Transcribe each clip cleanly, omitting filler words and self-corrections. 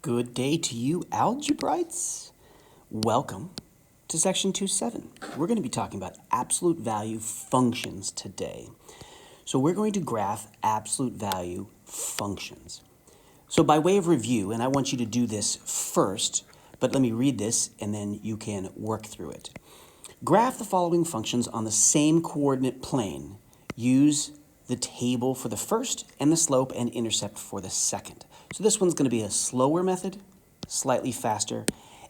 Good day to you, algebraites. Welcome to section 2.7. We're going to be talking about absolute value functions today. So we're going to graph absolute value functions. So by way of review, and I want you to do this first, but let me read this and then you can work through it. Graph the following functions on the same coordinate plane. Use the table for the first and the slope and intercept for the second. So this one's going to be a slower method, slightly faster,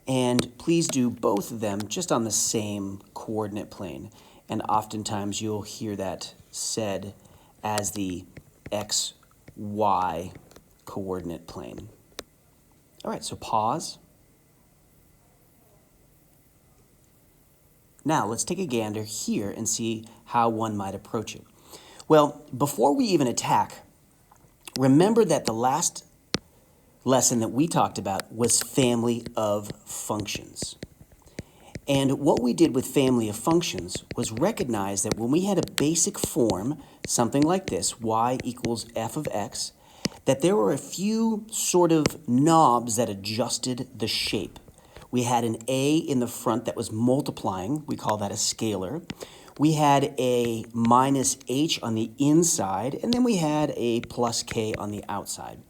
and please do both of them just on the same coordinate plane. And oftentimes you'll hear that said as the x, y coordinate plane. All right, so pause. Now let's take a gander here and see how one might approach it. Well, before we even attack, remember that the last lesson that we talked about was family of functions. And what we did with family of functions was recognize that when we had a basic form, something like this, y equals f of x, that there were a few sort of knobs that adjusted the shape. We had an a in the front that was multiplying. We call that a scalar. We had a minus h on the inside, and then we had a plus k on the outside.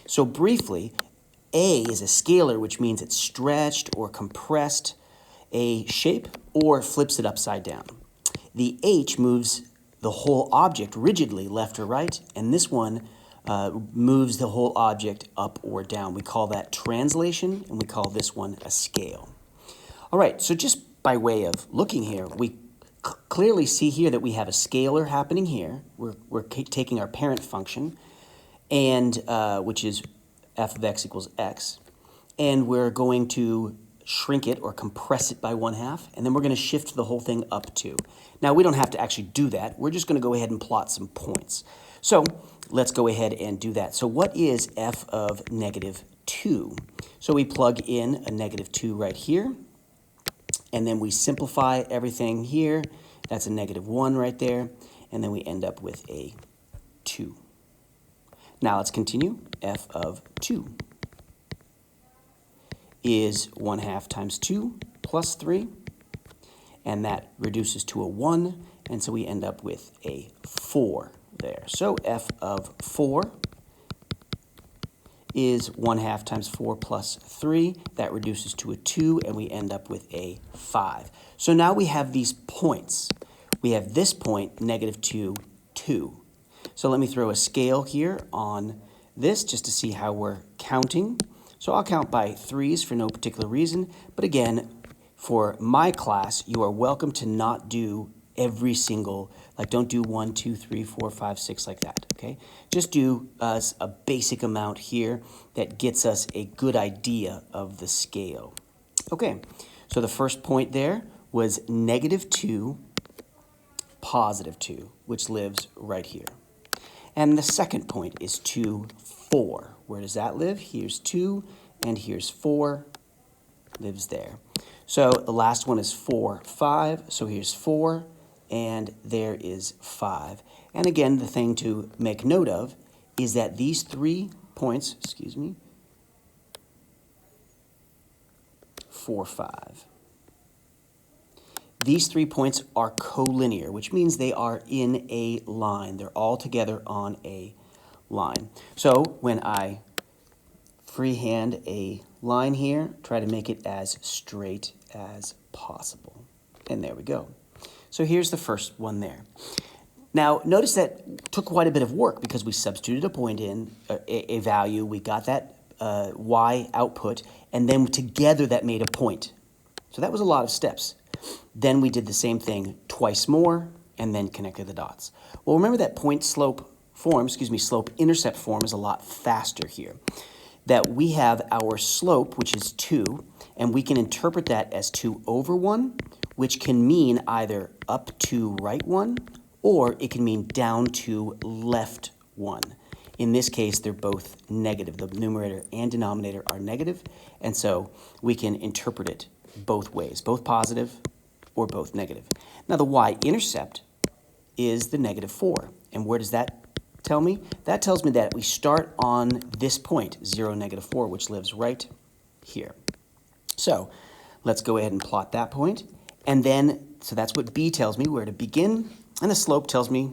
So briefly, a is a scalar, which means it's stretched or compressed a shape or flips it upside down. The h moves the whole object rigidly left or right, and this one moves the whole object up or down. We call that translation, and we call this one a scale. All right, so just by way of looking here, we clearly see here that we have a scalar happening here. We're taking our parent function, and which is f of x equals x, and we're going to shrink it or compress it by 1/2, and then we're going to shift the whole thing up 2. Now, we don't have to actually do that. We're just going to go ahead and plot some points. So let's go ahead and do that. So what is f of negative 2? So we plug in a negative 2 right here, and then we simplify everything here. That's a negative 1 right there, and then we end up with a 2. Now let's continue. F of 2 is 1/2 times 2 plus 3, and that reduces to a 1, and so we end up with a 4 there. So f of 4 is 1/2 times 4 plus 3. That reduces to a 2, and we end up with a 5. So now we have these points. We have this point, negative 2, 2. So let me throw a scale here on this just to see how we're counting. So I'll count by 3s for no particular reason. But again, for my class, you are welcome to not do every single, like don't do 1, 2, 3, 4, 5, 6 like that, okay? Just do a basic amount here that gets us a good idea of the scale. Okay, so the first point there was negative 2, positive 2, which lives right here. And the second point is 2, 4. Where does that live? Here's 2, and here's 4, lives there. So the last one is 4, 5. So here's 4, and there is 5. And again, the thing to make note of is that these 3 points, 4, 5. These 3 points are collinear, which means they are in a line. They're all together on a line. So when I freehand a line here, try to make it as straight as possible. And there we go. So here's the first one there. Now, notice that took quite a bit of work because we substituted a point in, a value, we got that y output, and then together that made a point. So that was a lot of steps. Then we did the same thing twice more, and then connected the dots. Well, remember that point-slope form, slope-intercept form is a lot faster here. That we have our slope, which is 2, and we can interpret that as 2 over 1, which can mean either up to right 1, or it can mean down to left 1. In this case, they're both negative. The numerator and denominator are negative, and so we can interpret it both ways, both positive or both negative. Now the y-intercept is the negative 4, and where does that tell me? That tells me that we start on this point, 0, -4, which lives right here. So let's go ahead and plot that point. And then, so that's what B tells me, where to begin. And the slope tells me,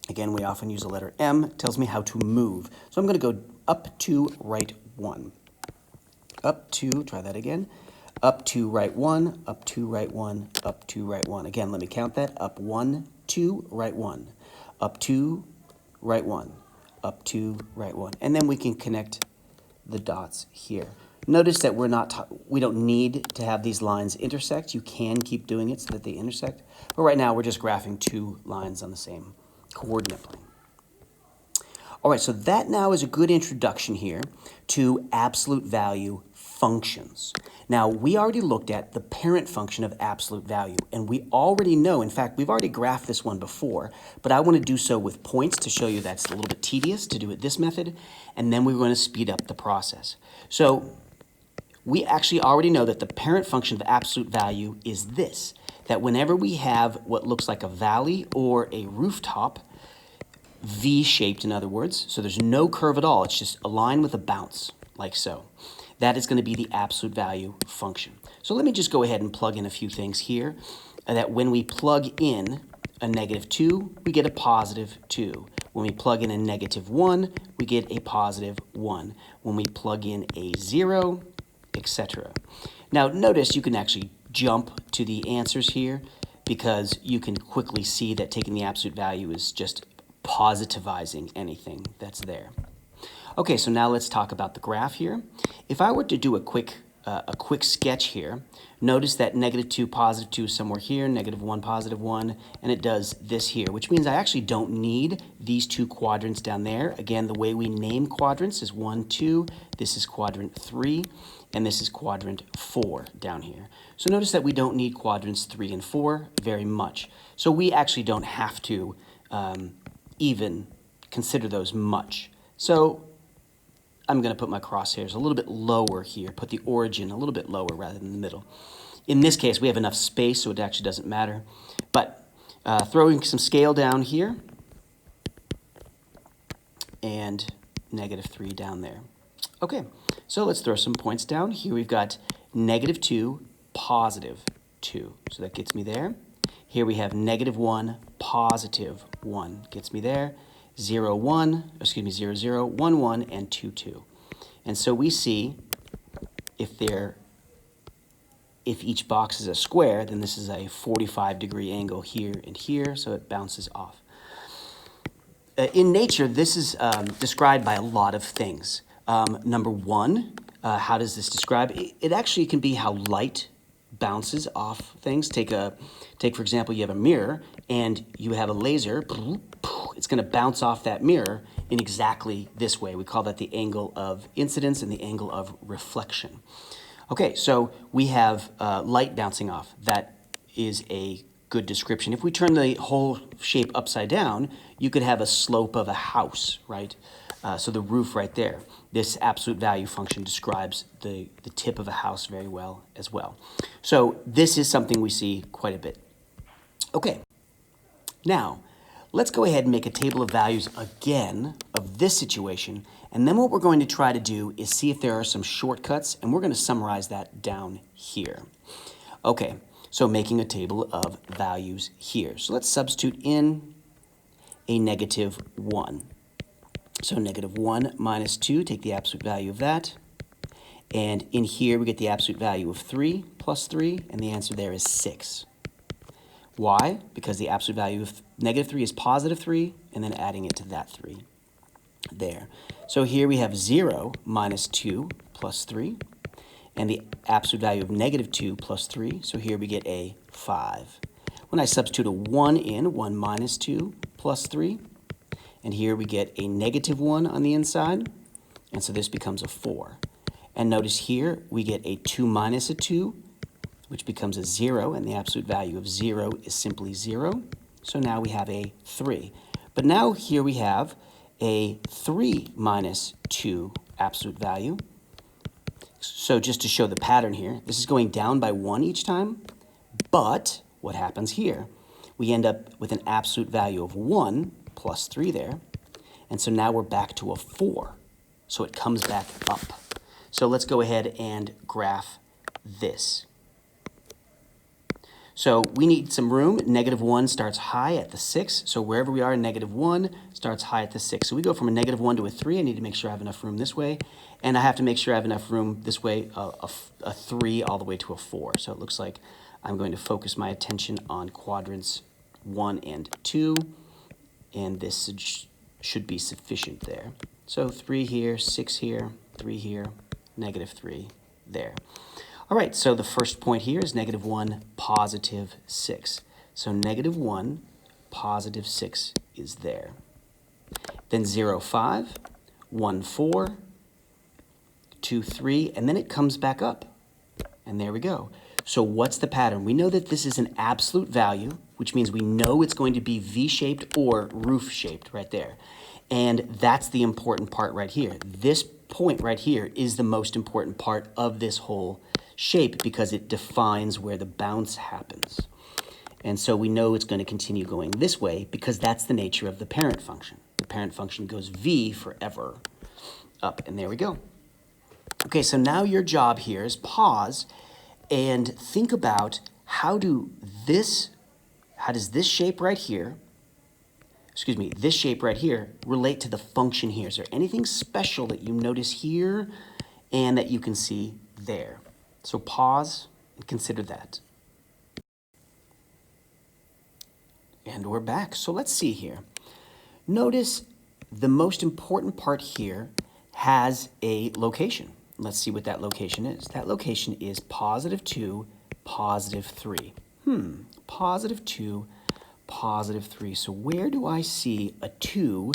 again, we often use the letter M, tells me how to move. So I'm going to go up to right 1. Up to, try that again, up to right 1, up to right 1, up to right 1. Again, let me count that. Up 1, 2, right 1, up 2, right 1, up 2, right 1. And then we can connect the dots here. Notice that we don't need to have these lines intersect. You can keep doing it so that they intersect. But right now, we're just graphing two lines on the same coordinate plane. All right, so that now is a good introduction here to absolute value functions. Now, we already looked at the parent function of absolute value, and we already know, in fact, we've already graphed this one before, but I want to do so with points to show you that's a little bit tedious to do it this method, and then we're going to speed up the process. So we actually already know that the parent function of absolute value is this, that whenever we have what looks like a valley or a rooftop, V-shaped in other words, so there's no curve at all, it's just a line with a bounce, like so. That is going to be the absolute value function. So let me just go ahead and plug in a few things here, that when we plug in a -2, we get a +2. When we plug in a -1, we get a +1. When we plug in a 0, etc. Now notice you can actually jump to the answers here because you can quickly see that taking the absolute value is just positivizing anything that's there. Okay, so now let's talk about the graph here. If I were to do a quick sketch here, notice that -2, +2 is somewhere here, -1, +1, and it does this here, which means I actually don't need these two quadrants down there. Again, the way we name quadrants is 1, 2, this is quadrant 3, and this is quadrant 4 down here. So notice that we don't need quadrants 3 and 4 very much. So we actually don't have to even consider those much. So I'm going to put my crosshairs a little bit lower here, put the origin a little bit lower rather than the middle. In this case, we have enough space, so it actually doesn't matter. But throwing some scale down here, and -3 down there. Okay, so let's throw some points down. Here we've got -2, +2. So that gets me there. Here we have -1, +1. Gets me there. 0, 1, excuse me, 0, 0, 1, 1, and 2, 2. And so we see if each box is a square, then this is a 45-degree angle here and here, so it bounces off. In nature, this is described by a lot of things. Number one, how does this describe? It actually can be how light bounces off things. Take for example, you have a mirror and you have a laser. It's going to bounce off that mirror in exactly this way. We call that the angle of incidence and the angle of reflection. Okay, so we have light bouncing off. That is a good description. If we turn the whole shape upside down, you could have a slope of a house, right? So the roof right there. This absolute value function describes the tip of a house very well as well. So this is something we see quite a bit. Okay, now let's go ahead and make a table of values again of this situation. And then what we're going to try to do is see if there are some shortcuts, and we're going to summarize that down here. Okay, so making a table of values here. So let's substitute in a -1. So -1 minus 2, take the absolute value of that. And in here, we get the absolute value of 3 plus 3, and the answer there is 6. Why? Because the absolute value of -3 is +3, and then adding it to that 3 there. So here we have 0 minus 2 plus 3, and the absolute value of -2 plus 3, so here we get a 5. When I substitute a 1 in, 1 minus 2 plus 3, and here we get a -1 on the inside, and so this becomes a 4. And notice here we get a 2 minus a 2, which becomes a 0, and the absolute value of 0 is simply 0. So now we have a 3. But now here we have a 3 minus 2 absolute value. So just to show the pattern here, this is going down by 1 each time, but what happens here? We end up with an absolute value of 1 plus 3 there, And so now we're back to a 4. So it comes back up. So let's go ahead and graph this. So we need some room. -1 starts high at the 6. So wherever we are, -1 starts high at the 6. So we go from a -1 to a 3. I need to make sure I have enough room this way. And I have to make sure I have enough room this way, a 3 all the way to a 4. So it looks like I'm going to focus my attention on quadrants 1 and 2. And this should be sufficient there. So 3 here, 6 here, 3 here, -3 there. All right, so the first point here is -1, +6. So -1, +6 is there. Then 0, 5, 1, 4, 2, 3, and then it comes back up. And there we go. So what's the pattern? We know that this is an absolute value, which means we know it's going to be V-shaped or roof-shaped right there. And that's the important part right here. This point right here is the most important part of this whole shape because it defines where the bounce happens. And so we know it's going to continue going this way because that's the nature of the parent function. The parent function goes V forever up, and there we go. Okay, so now your job here is pause and think about how does this shape right here, this shape right here relate to the function here? Is there anything special that you notice here and that you can see there? So pause and consider that. And we're back. So let's see here. Notice the most important part here has a location. Let's see what that location is. That location is +2, +3. +2, +3. So where do I see a 2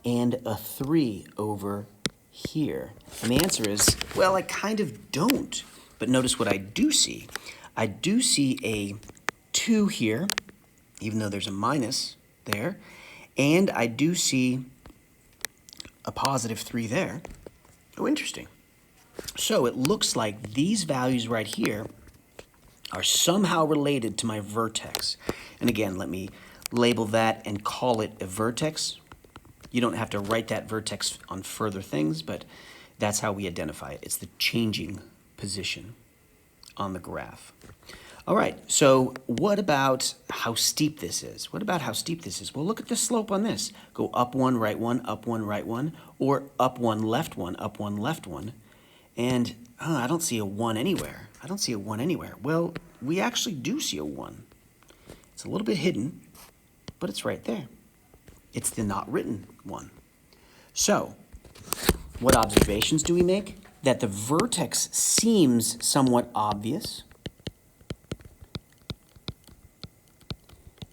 and a 3 over here? And the answer is, well, I kind of don't. But notice what I do see. I do see a 2 here, even though there's a minus there. And I do see a +3 there. Oh, interesting. So it looks like these values right here are somehow related to my vertex. And again, let me label that and call it a vertex. You don't have to write that vertex on further things, but that's how we identify it. It's the changing position on the graph. All right, so what about how steep this is? What about how steep this is? Well, look at the slope on this. Go up 1, right 1, up 1, right 1, or up 1, left 1, up 1, left 1. And I don't see a 1 anywhere. I don't see a 1 anywhere. Well, we actually do see a 1. It's a little bit hidden, but it's right there. It's the not written one. So, what observations do we make? That the vertex seems somewhat obvious.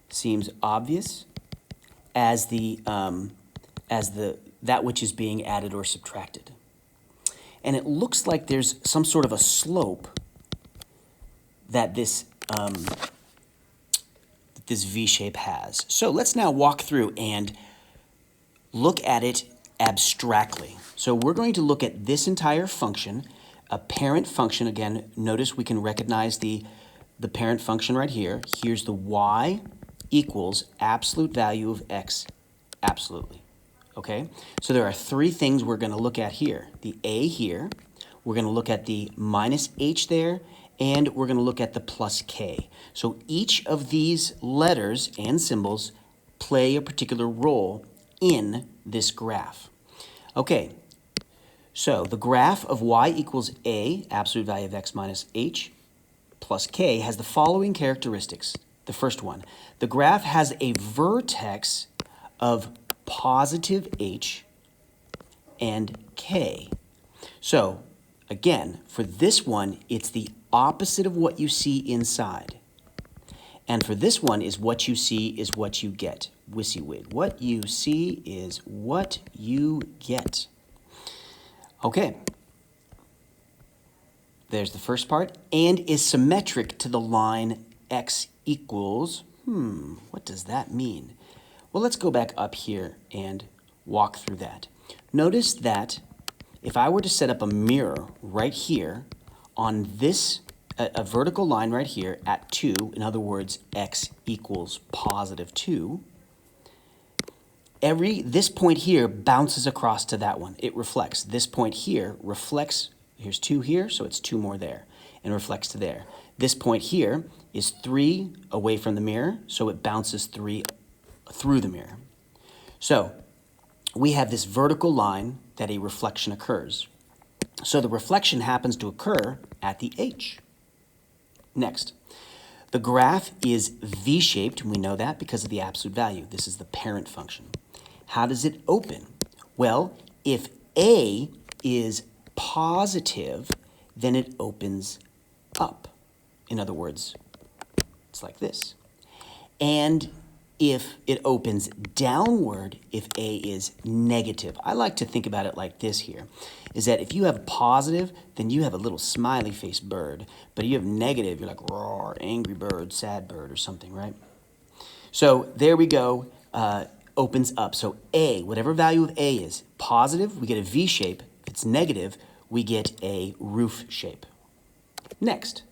Seems obvious as that which is being added or subtracted. And it looks like there's some sort of a slope that this V shape has. So let's now walk through and look at it abstractly. So we're going to look at this entire function, a parent function. Again, notice we can recognize the parent function right here. Here's the y equals absolute value of x absolutely. Okay, so there are 3 things we're going to look at here. The a here, we're going to look at the minus h there, and we're going to look at the plus k. So each of these letters and symbols play a particular role in this graph. Okay, so the graph of y equals a, absolute value of x minus h, plus k, has the following characteristics. The first one, the graph has a vertex of positive h and k. So again, for this one, it's the opposite of what you see inside. And for this one is what you see is what you get. WYSIWYG. What you see is what you get. Okay. There's the first part. And is symmetric to the line x equals. What does that mean? Well, let's go back up here and walk through that. Notice that if I were to set up a mirror right here on this, a vertical line right here at 2, in other words, x equals positive 2, This point here bounces across to that one. It reflects. This point here reflects. Here's 2 here, so it's 2 more there, and reflects to there. This point here is 3 away from the mirror, so it bounces 3 through the mirror. So we have this vertical line that a reflection occurs. So the reflection happens to occur at the H. Next, the graph is V-shaped. We know that because of the absolute value. This is the parent function. How does it open? Well, if A is positive, then it opens up. In other words, it's like this. And if it opens downward, if A is negative. I like to think about it like this here, is that if you have positive, then you have a little smiley face bird, but you have negative, you're like, roar, angry bird, sad bird, or something, right? So there we go, opens up. So A, whatever value of A is positive, we get a V shape. If it's negative, we get a roof shape. Next,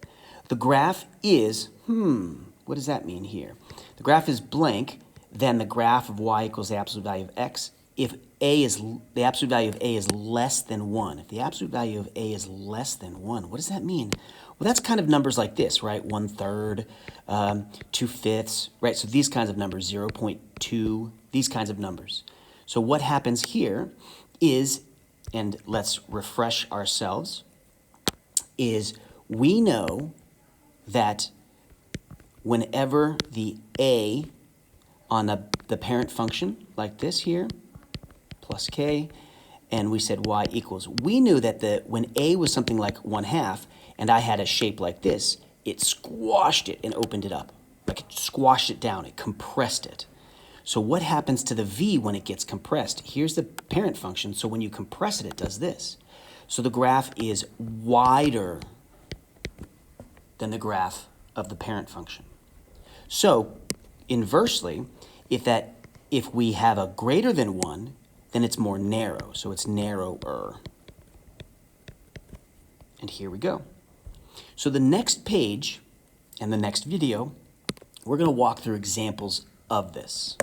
the graph is, what does that mean here? The graph is blank, then the graph of y equals the absolute value of x. If the absolute value of a is less than 1, if the absolute value of a is less than 1, what does that mean? Well, that's kind of numbers like this, right? 1/3, 2/5, right? So these kinds of numbers, 0.2, these kinds of numbers. So what happens here is, and let's refresh ourselves, is we know that whenever the a on the parent function, like this here, plus k, and we said y equals, we knew that when a was something like 1/2, and I had a shape like this, it squashed it and opened it up. Like it squashed it down, it compressed it. So what happens to the v when it gets compressed? Here's the parent function, so when you compress it, it does this. So the graph is wider than the graph of the parent function. So, inversely, if we have a greater than 1, then it's more narrow, so it's narrower. And here we go. So the next page and the next video, we're going to walk through examples of this.